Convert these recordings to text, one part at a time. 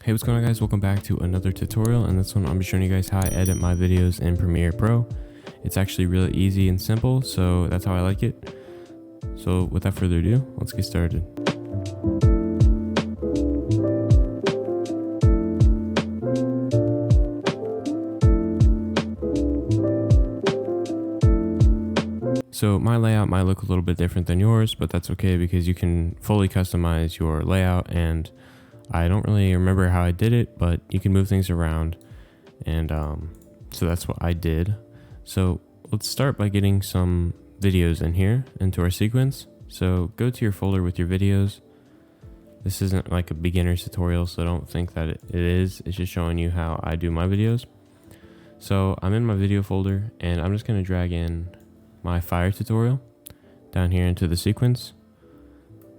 Hey, what's going on, guys? Welcome back to another tutorial. In this one, I'm showing you guys how I edit my videos in Premiere Pro. It's actually really easy and simple, so that's how I like it. So without further ado, let's get started. So my layout might look a little bit different than yours, but that's okay because you can fully customize your layout, and I don't really remember how I did it, but you can move things around, and so that's what I did. So let's start by getting some videos in here into our sequence. So go to your folder with your videos. This isn't like a beginner's tutorial, so don't think that it is. It's just showing you how I do my videos. So I'm in my video folder, and I'm just going to drag in my fire tutorial down here into the sequence.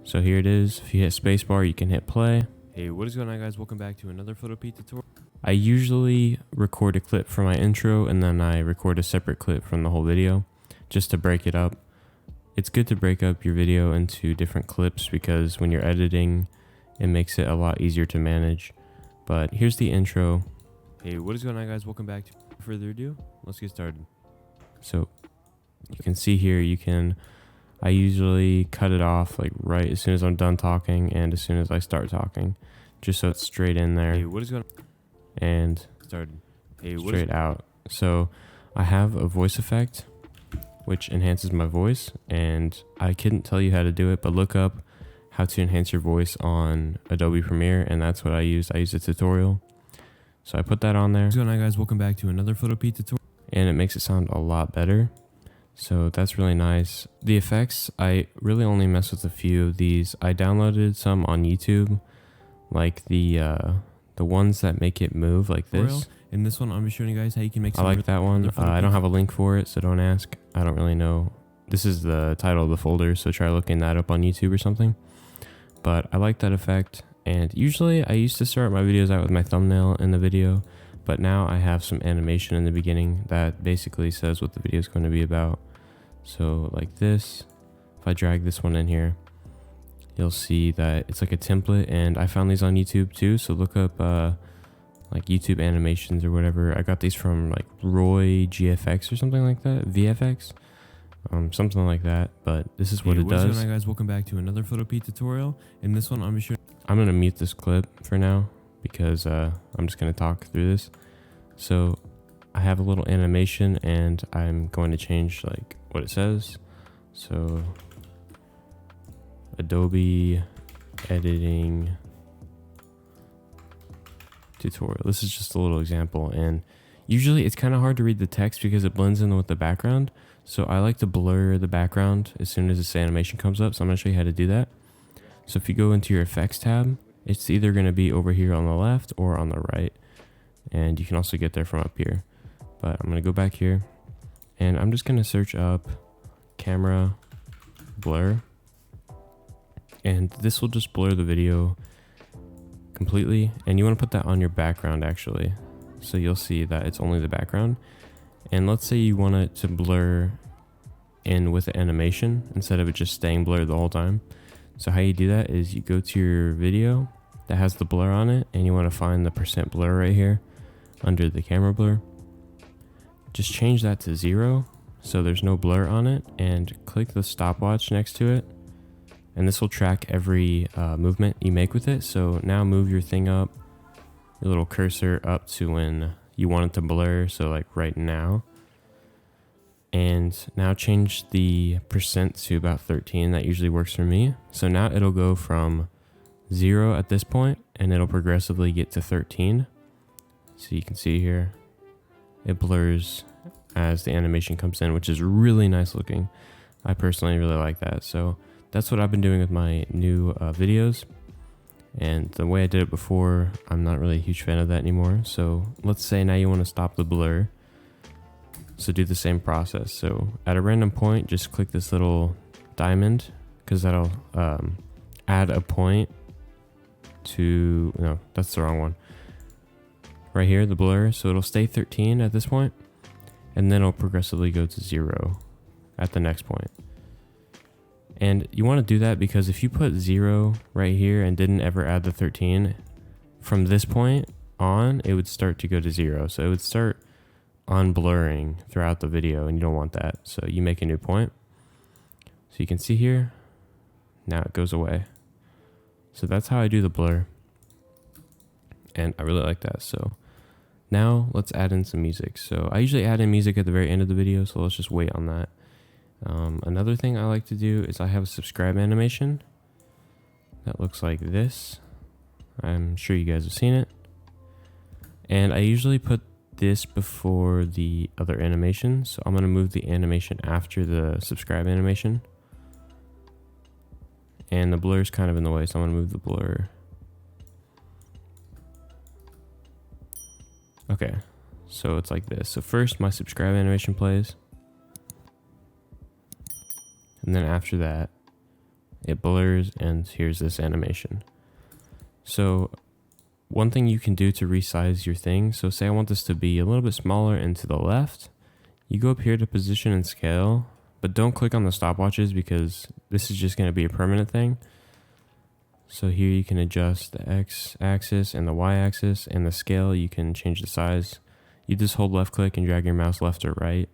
So here it is. If you hit spacebar, you can hit play. Hey, what is going on, guys? Welcome back to another Photopea tutorial. I usually record a clip for my intro, and then I record a separate clip from the whole video just to break it up. It's good to break up your video into different clips because when you're editing, it makes it a lot easier to manage. But here's the intro. Hey, what is going on, guys? Welcome back. Without further ado, let's get started. So you can see here, I usually cut it off like right as soon as I'm done talking and as soon as I start talking, just so it's straight in there. Hey, what is going on? And started. Hey, straight out. So I have a voice effect which enhances my voice, and I couldn't tell you how to do it, but look up how to enhance your voice on Adobe Premiere, and that's what I used. I used a tutorial. So I put that on there. What's going on, guys? Welcome back to another Photopea tutorial. And it makes it sound a lot better. So that's really nice. The effects, I really only mess with a few of these. I downloaded some on YouTube, like the ones that make it move like this. In this one, I'm just showing you guys how you can make some. I like that one. I don't have a link for it, so don't ask. I don't really know. This is the title of the folder, so try looking that up on YouTube or something. But I like that effect. And usually I used to start my videos out with my thumbnail in the video, but now I have some animation in the beginning that basically says what the video is going to be about. So like this, if I drag this one in here, you'll see that it's like a template, and I found these on YouTube too. So look up like YouTube animations or whatever. I got these from like Roy GFX or something like that, VFX, something like that. But this is what it does. What's going on, guys? Welcome back to another Photopea tutorial. In this one, I'm gonna mute this clip for now because I'm just gonna talk through this. So I have a little animation, and I'm going to change like what it says. So Adobe editing tutorial. This is just a little example, and usually it's kind of hard to read the text because it blends in with the background. So I like to blur the background as soon as this animation comes up. So I'm going to show you how to do that. So if you go into your effects tab, it's either going to be over here on the left or on the right, and you can also get there from up here. But I'm going to go back here, and I'm just going to search up camera blur, and this will just blur the video completely. And you want to put that on your background actually, so you'll see that it's only the background. And let's say you want it to blur in with the animation instead of it just staying blurred the whole time. So how you do that is you go to your video that has the blur on it, and you want to find the % blur right here under the camera blur. Just change that to 0 so there's no blur on it, and click the stopwatch next to it, and this will track every movement you make with it. So now move your thing up, your little cursor up to when you want it to blur, so like right now. And now change the % to about 13. That usually works for me. So now it'll go from 0 at this point, and it'll progressively get to 13. So you can see here, it blurs as the animation comes in, which is really nice looking. I personally really like that. So that's what I've been doing with my new videos. And the way I did it before, I'm not really a huge fan of that anymore. So let's say now you want to stop the blur. So do the same process. So at a random point, just click this little diamond, because that'll add a point to, no, that's the wrong one. Right here, the blur. So it'll stay 13 at this point, and then it'll progressively go to 0 at the next point. And you want to do that because if you put 0 right here and didn't ever add the 13, from this point on, it would start to go to 0. So it would start unblurring throughout the video, and you don't want that. So you make a new point. So you can see here, now it goes away. So that's how I do the blur. And I really like that. So now let's add in some music. So I usually add in music at the very end of the video, so let's just wait on that. Another thing I like to do is I have a subscribe animation that looks like this. I'm sure you guys have seen it. And I usually put this before the other animation. So I'm going to move the animation after the subscribe animation. And the blur is kind of in the way, so I'm going to move the blur. Okay, so it's like this. So first my subscribe animation plays. And then after that, it blurs, and here's this animation. So one thing you can do to resize your thing, so say I want this to be a little bit smaller and to the left, you go up here to position and scale, but don't click on the stopwatches because this is just going to be a permanent thing. So here you can adjust the X axis and the Y axis, and the scale you can change the size. You just hold left click and drag your mouse left or right.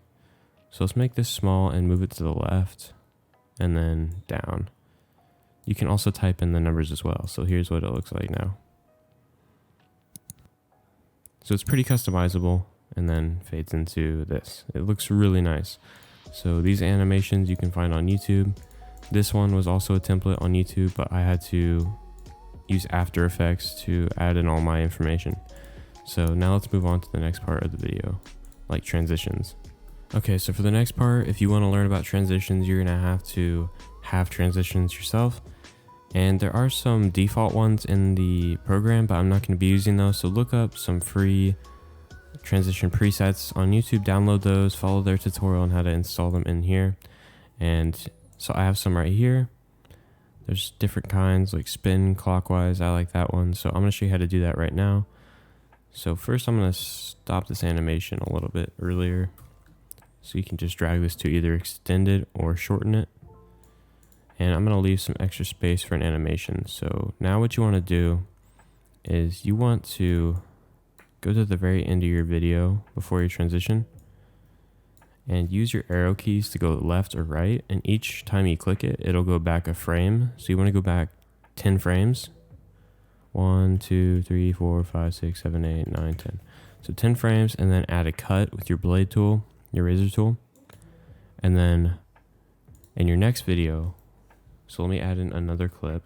So let's make this small and move it to the left and then down. You can also type in the numbers as well. So here's what it looks like now. So it's pretty customizable, and then fades into this. It looks really nice. So these animations you can find on YouTube. This one was also a template on YouTube, but I had to use After Effects to add in all my information. So now let's move on to the next part of the video, like transitions. Okay, so for the next part, if you want to learn about transitions, you're gonna have to have transitions yourself. And there are some default ones in the program, but I'm not going to be using those. So look up some free transition presets on YouTube, download those, follow their tutorial on how to install them in here. And so I have some right here. There's different kinds, like spin clockwise. I like that one. So I'm going to show you how to do that right now. So first I'm going to stop this animation a little bit earlier. So you can just drag this to either extend it or shorten it. And I'm going to leave some extra space for an animation. So now what you want to do is you want to go to the very end of your video before you transition and use your arrow keys to go left or right. And each time you click it, it'll go back a frame. So you want to go back 10 frames. 1, 2, 3, 4, 5, 6, 7, 8, 9, 10. So 10 frames, and then add a cut with your blade tool, your razor tool. And then in your next video, so let me add in another clip.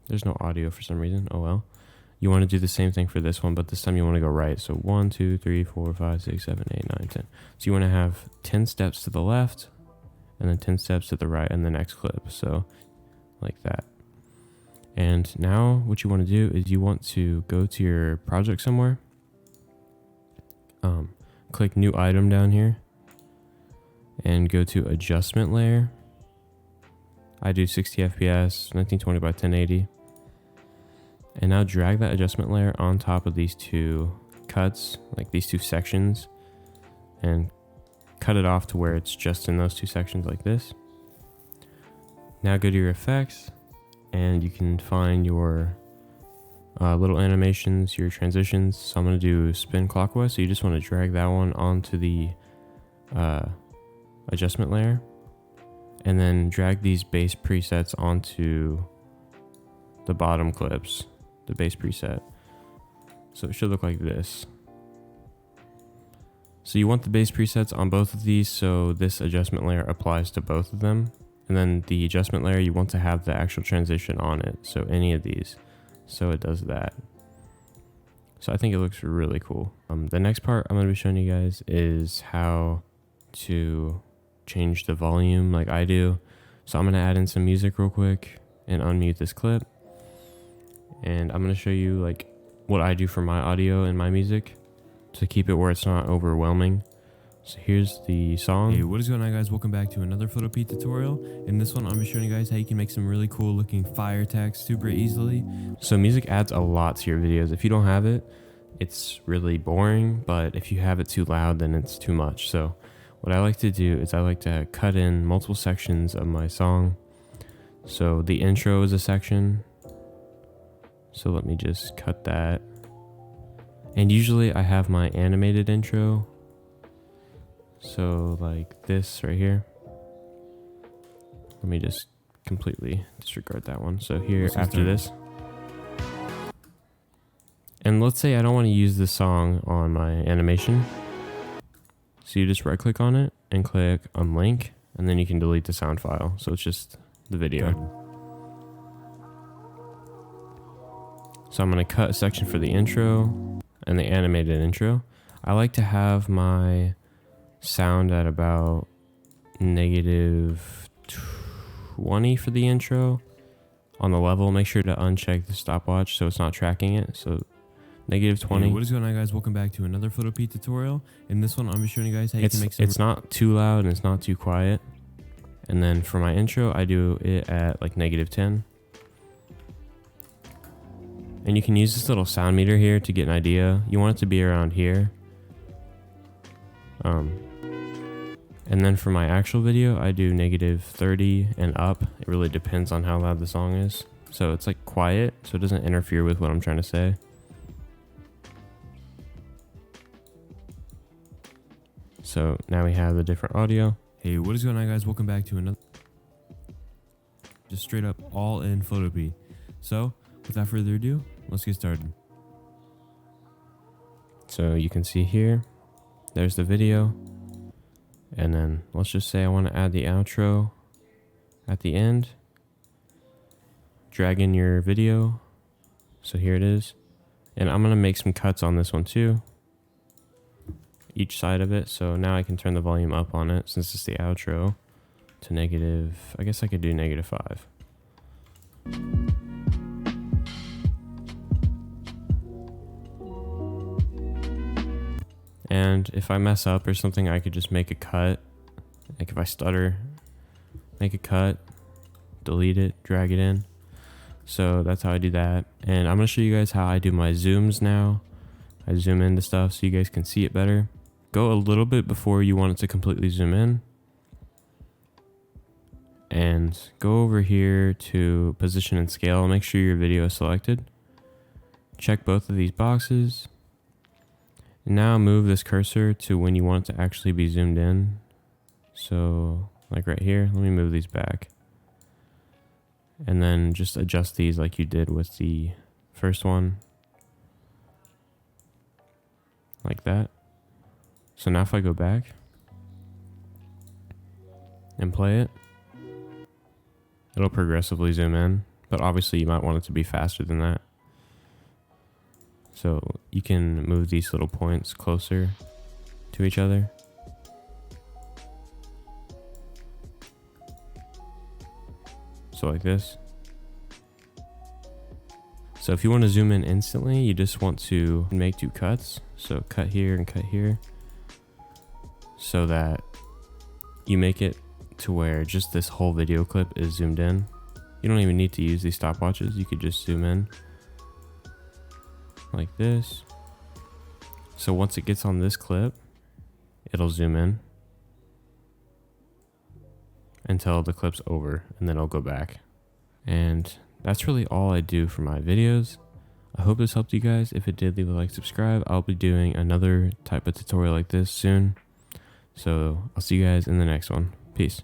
There's no audio for some reason. Oh well. You want to do the same thing for this one, but this time you want to go right. So 1, 2, 3, 4, 5, 6, 7, 8, 9, 10. So you want to have 10 steps to the left and then 10 steps to the right in the next clip. So like that. And now what you want to do is you want to go to your project somewhere. Click new item down here and go to adjustment layer. I do 60 FPS, 1920 by 1080. And now drag that adjustment layer on top of these two cuts, like these two sections, and cut it off to where it's just in those two sections like this. Now go to your effects, and you can find your little animations, your transitions. So I'm going to do spin clockwise. So you just want to drag that one onto the adjustment layer. And then drag these base presets onto the bottom clips, the base preset. So it should look like this. So you want the base presets on both of these, so this adjustment layer applies to both of them. And then the adjustment layer, you want to have the actual transition on it, so any of these. So it does that. So I think it looks really cool. The next part I'm going to be showing you guys is how to change the volume like I do. So I'm going to add in some music real quick and unmute this clip. And I'm going to show you like what I do for my audio and my music to keep it where it's not overwhelming. So here's the song. Hey, what is going on, guys? Welcome back to another Photopea tutorial. In this one, I'm going to be showing you guys how you can make some really cool looking fire text super easily. So music adds a lot to your videos. If you don't have it, it's really boring, but if you have it too loud, then it's too much. So what I like to do is I like to cut in multiple sections of my song. So the intro is a section. So let me just cut that. And usually I have my animated intro. So like this right here. Let me just completely disregard that one. So here after this. And let's say I don't want to use this song on my animation. So you just right click on it and click unlink, and then you can delete the sound file. So it's just the video. So I'm going to cut a section for the intro and the animated intro. I like to have my sound at about -20 for the intro on the level. Make sure to uncheck the stopwatch so it's not tracking it. So -20. Hey, what is going on, guys? Welcome back to another Photopea tutorial. In this one, I'm just showing you guys how you can make some... It's not too loud and it's not too quiet. And then for my intro, I do it at like -10. And you can use this little sound meter here to get an idea. You want it to be around here. And then for my actual video, I do -30 and up. It really depends on how loud the song is. So it's like quiet, so it doesn't interfere with what I'm trying to say. So now we have the different audio. Hey, what is going on, guys? Welcome back to another... Just straight up all in Photopea. So, without further ado, let's get started. So you can see here, there's the video. And then let's just say I want to add the outro at the end. Drag in your video. So here it is. And I'm going to make some cuts on this one too. Each side of it. So now I can turn the volume up on it since it's the outro to negative. I guess I could do -5. And if I mess up or something, I could just make a cut. Like if I stutter, make a cut, delete it, drag it in. So that's how I do that. And I'm going to show you guys how I do my zooms now. I zoom into stuff so you guys can see it better. Go a little bit before you want it to completely zoom in. And go over here to position and scale. Make sure your video is selected. Check both of these boxes. Now move this cursor to when you want it to actually be zoomed in. So like right here, let me move these back. And then just adjust these like you did with the first one. Like that. So now if I go back and play it, it'll progressively zoom in, but obviously you might want it to be faster than that. So you can move these little points closer to each other. So like this. So if you want to zoom in instantly, you just want to make 2 cuts. So cut here and cut here. So that you make it to where just this whole video clip is zoomed in. You don't even need to use these stopwatches. You could just zoom in like this. So once it gets on this clip, it'll zoom in until the clip's over, and then it'll go back. And that's really all I do for my videos. I hope this helped you guys. If it did, leave a like, subscribe. I'll be doing another type of tutorial like this soon. So I'll see you guys in the next one. Peace.